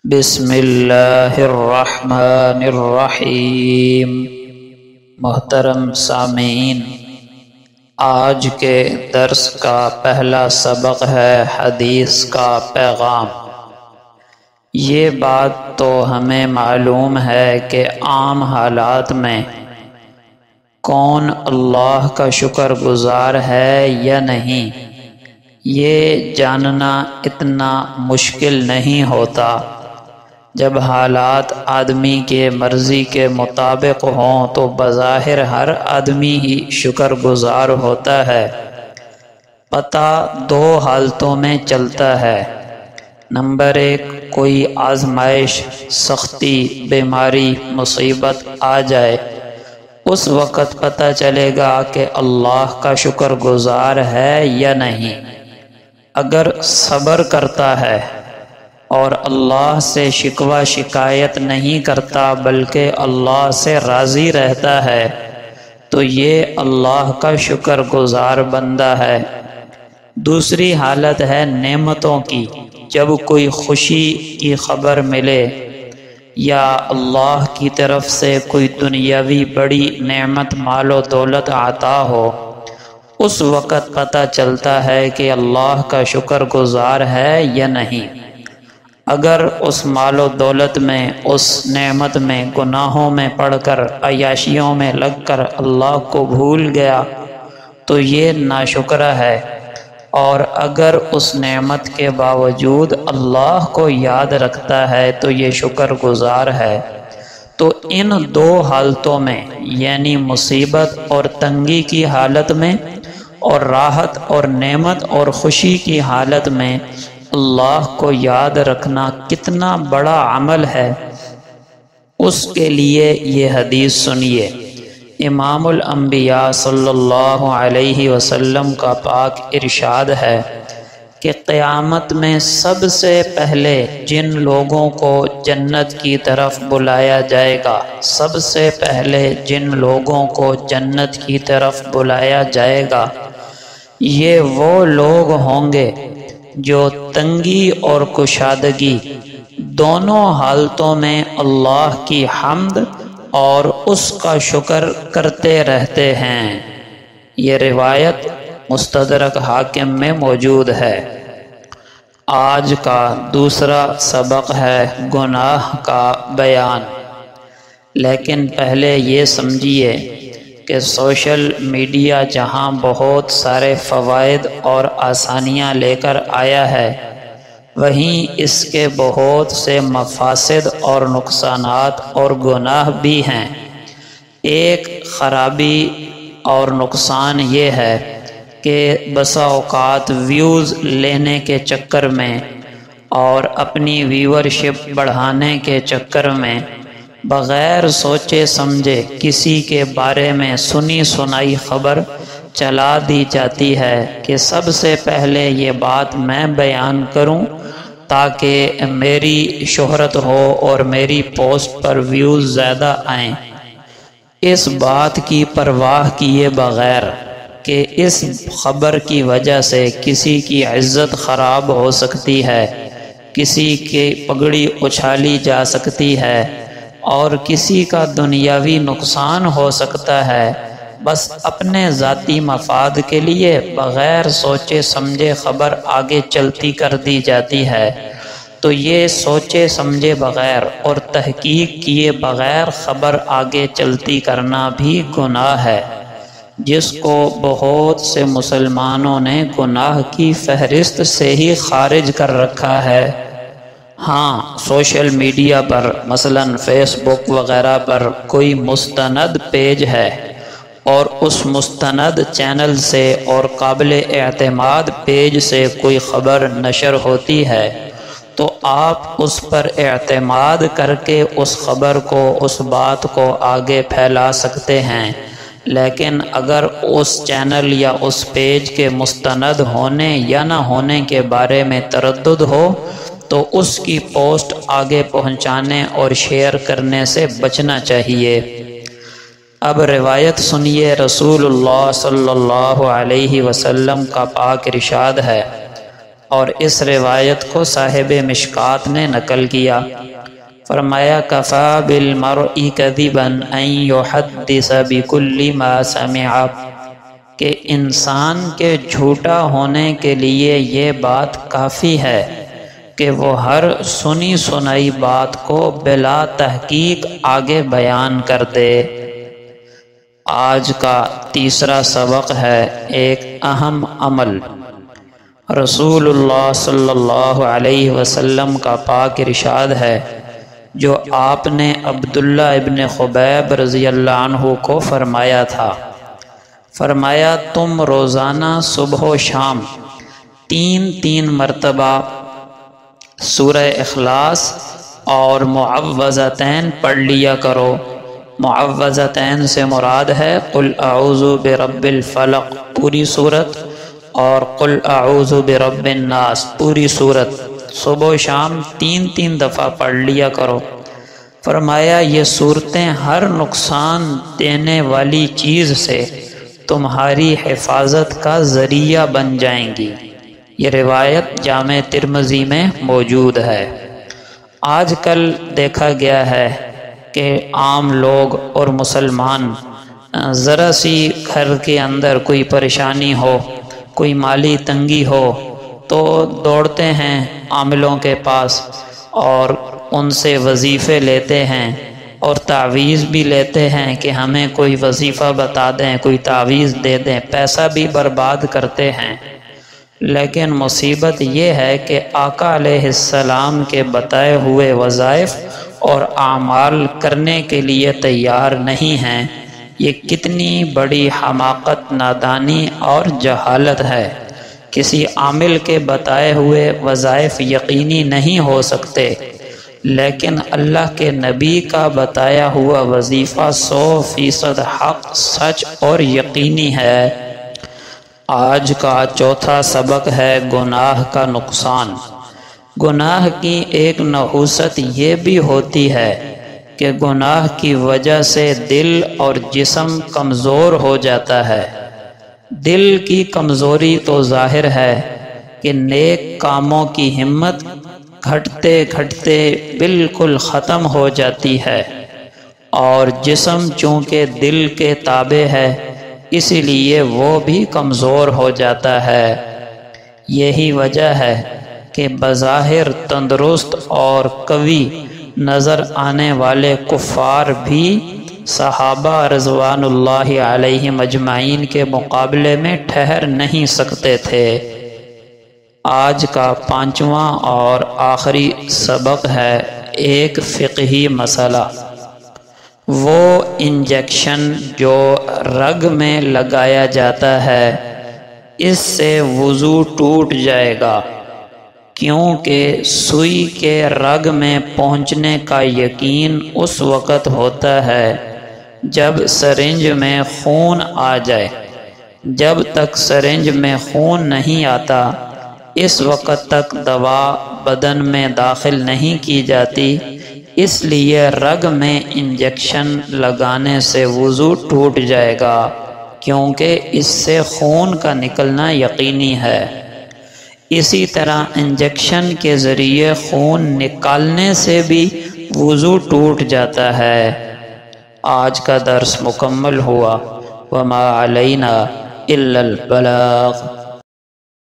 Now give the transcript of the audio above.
بسم اللہ الرحمن الرحیم۔ محترم سامعین، آج کے درس کا پہلا سبق ہے حدیث کا پیغام۔ یہ بات تو ہمیں معلوم ہے کہ عام حالات میں کون اللہ کا شکر گزار ہے یا نہیں، یہ جاننا اتنا مشکل نہیں ہوتا۔ جب حالات آدمی کے مرضی کے مطابق ہوں تو بظاہر ہر آدمی ہی شکر گزار ہوتا ہے۔ پتہ دو حالتوں میں چلتا ہے۔ نمبر 1، کوئی آزمائش، سختی، بیماری، مصیبت آ جائے، اس وقت پتہ چلے گا کہ اللہ کا شکر گزار ہے یا نہیں۔ اگر صبر کرتا ہے اور اللہ سے شکوہ شکایت نہیں کرتا بلکہ اللہ سے راضی رہتا ہے تو یہ اللہ کا شکر گزار بندہ ہے۔ دوسری حالت ہے نعمتوں کی۔ جب کوئی خوشی کی خبر ملے یا اللہ کی طرف سے کوئی دنیاوی بڑی نعمت، مال و دولت عطا ہو، اس وقت پتہ چلتا ہے کہ اللہ کا شکر گزار ہے یا نہیں۔ اگر اس مال و دولت میں، اس نعمت میں گناہوں میں پڑ کر، عیاشیوں میں لگ کر اللہ کو بھول گیا تو یہ ناشکرہ ہے، اور اگر اس نعمت کے باوجود اللہ کو یاد رکھتا ہے تو یہ شکر گزار ہے۔ تو ان دو حالتوں میں، یعنی مصیبت اور تنگی کی حالت میں اور راحت اور نعمت اور خوشی کی حالت میں، اللہ کو یاد رکھنا کتنا بڑا عمل ہے، اس کے لیے یہ حدیث سنیے۔ امام الانبیاء صلی اللہ علیہ وسلم کا پاک ارشاد ہے کہ قیامت میں سب سے پہلے جن لوگوں کو جنت کی طرف بلایا جائے گا، سب سے پہلے جن لوگوں کو جنت کی طرف بلایا جائے گا، یہ وہ لوگ ہوں گے جو تنگی اور کشادگی دونوں حالتوں میں اللہ کی حمد اور اس کا شکر کرتے رہتے ہیں۔ یہ روایت مستدرک حاکم میں موجود ہے۔ آج کا دوسرا سبق ہے گناہ کا بیان۔ لیکن پہلے یہ سمجھیے کہ سوشل میڈیا جہاں بہت سارے فوائد اور آسانیاں لے کر آیا ہے، وہیں اس کے بہت سے مفاسد اور نقصانات اور گناہ بھی ہیں۔ ایک خرابی اور نقصان یہ ہے کہ بسا اوقات ویوز لینے کے چکر میں اور اپنی ویورشپ بڑھانے کے چکر میں بغیر سوچے سمجھے کسی کے بارے میں سنی سنائی خبر چلا دی جاتی ہے کہ سب سے پہلے یہ بات میں بیان کروں تاکہ میری شہرت ہو اور میری پوسٹ پر ویوز زیادہ آئیں، اس بات کی پرواہ کیے بغیر کہ اس خبر کی وجہ سے کسی کی عزت خراب ہو سکتی ہے، کسی کی پگڑی اچھالی جا سکتی ہے اور کسی کا دنیاوی نقصان ہو سکتا ہے، بس اپنے ذاتی مفاد کے لیے بغیر سوچے سمجھے خبر آگے چلتی کر دی جاتی ہے۔ تو یہ سوچے سمجھے بغیر اور تحقیق کیے بغیر خبر آگے چلتی کرنا بھی گناہ ہے، جس کو بہت سے مسلمانوں نے گناہ کی فہرست سے ہی خارج کر رکھا ہے۔ ہاں، سوشل میڈیا پر مثلاً فیس بک وغیرہ پر کوئی مستند پیج ہے اور اس مستند چینل سے اور قابل اعتماد پیج سے کوئی خبر نشر ہوتی ہے تو آپ اس پر اعتماد کر کے اس خبر کو، اس بات کو آگے پھیلا سکتے ہیں۔ لیکن اگر اس چینل یا اس پیج کے مستند ہونے یا نہ ہونے کے بارے میں تردد ہو تو اس کی پوسٹ آگے پہنچانے اور شیئر کرنے سے بچنا چاہیے۔ اب روایت سنیے۔ رسول اللہ صلی اللہ علیہ وسلم کا پاک ارشاد ہے، اور اس روایت کو صاحب مشکات نے نقل کیا۔ فرمایا کفا بالمرء کذبا ان یحدث بکل ما سمع، کہ انسان کے جھوٹا ہونے کے لیے یہ بات کافی ہے کہ وہ ہر سنی سنائی بات کو بلا تحقیق آگے بیان کر دے۔ آج کا تیسرا سبق ہے ایک اہم عمل۔ رسول اللہ صلی اللہ علیہ وسلم کا پاک ارشاد ہے جو آپ نے عبداللہ ابن خبیب رضی اللہ عنہ کو فرمایا تھا، فرمایا تم روزانہ صبح و شام 3 مرتبہ سورہ اخلاص اور معوذتین پڑھ لیا کرو۔ معوذتین سے مراد ہے قل اعوذ برب الفلق پوری صورت اور قل اعوذ برب الناس پوری صورت، صبح و شام 3 دفعہ پڑھ لیا کرو۔ فرمایا یہ صورتیں ہر نقصان دینے والی چیز سے تمہاری حفاظت کا ذریعہ بن جائیں گی۔ یہ روایت جامع ترمذی میں موجود ہے۔ آج کل دیکھا گیا ہے کہ عام لوگ اور مسلمان ذرا سی گھر کے اندر کوئی پریشانی ہو، کوئی مالی تنگی ہو تو دوڑتے ہیں عاملوں کے پاس اور ان سے وظیفے لیتے ہیں اور تعویذ بھی لیتے ہیں کہ ہمیں کوئی وظیفہ بتا دیں، کوئی تعویذ دے دیں، پیسہ بھی برباد کرتے ہیں۔ لیکن مصیبت یہ ہے کہ آقا علیہ السلام کے بتائے ہوئے وظائف اور اعمال کرنے کے لیے تیار نہیں ہیں۔ یہ کتنی بڑی حماقت، نادانی اور جہالت ہے۔ کسی عامل کے بتائے ہوئے وظائف یقینی نہیں ہو سکتے، لیکن اللہ کے نبی کا بتایا ہوا وظیفہ 100% حق، سچ اور یقینی ہے۔ آج کا چوتھا سبق ہے گناہ کا نقصان۔ گناہ کی ایک نحوست یہ بھی ہوتی ہے کہ گناہ کی وجہ سے دل اور جسم کمزور ہو جاتا ہے۔ دل کی کمزوری تو ظاہر ہے کہ نیک کاموں کی ہمت گھٹتے گھٹتے بالکل ختم ہو جاتی ہے، اور جسم چونکہ دل کے تابع ہے اسی لیے وہ بھی کمزور ہو جاتا ہے۔ یہی وجہ ہے کہ بظاہر تندرست اور قوی نظر آنے والے کفار بھی صحابہ رضوان اللہ علیہم اجمعین کے مقابلے میں ٹھہر نہیں سکتے تھے۔ آج کا 5واں اور آخری سبق ہے ایک فقہی مسئلہ۔ وہ انجیکشن جو رگ میں لگایا جاتا ہے اس سے وضو ٹوٹ جائے گا، کیونکہ سوئی کے رگ میں پہنچنے کا یقین اس وقت ہوتا ہے جب سرنج میں خون آ جائے۔ جب تک سرنج میں خون نہیں آتا اس وقت تک دوا بدن میں داخل نہیں کی جاتی، اس لیے رگ میں انجیکشن لگانے سے وضو ٹوٹ جائے گا، کیونکہ اس سے خون کا نکلنا یقینی ہے۔ اسی طرح انجیکشن کے ذریعے خون نکالنے سے بھی وضو ٹوٹ جاتا ہے۔ آج کا درس مکمل ہوا۔ وما علینا الا البلاغ۔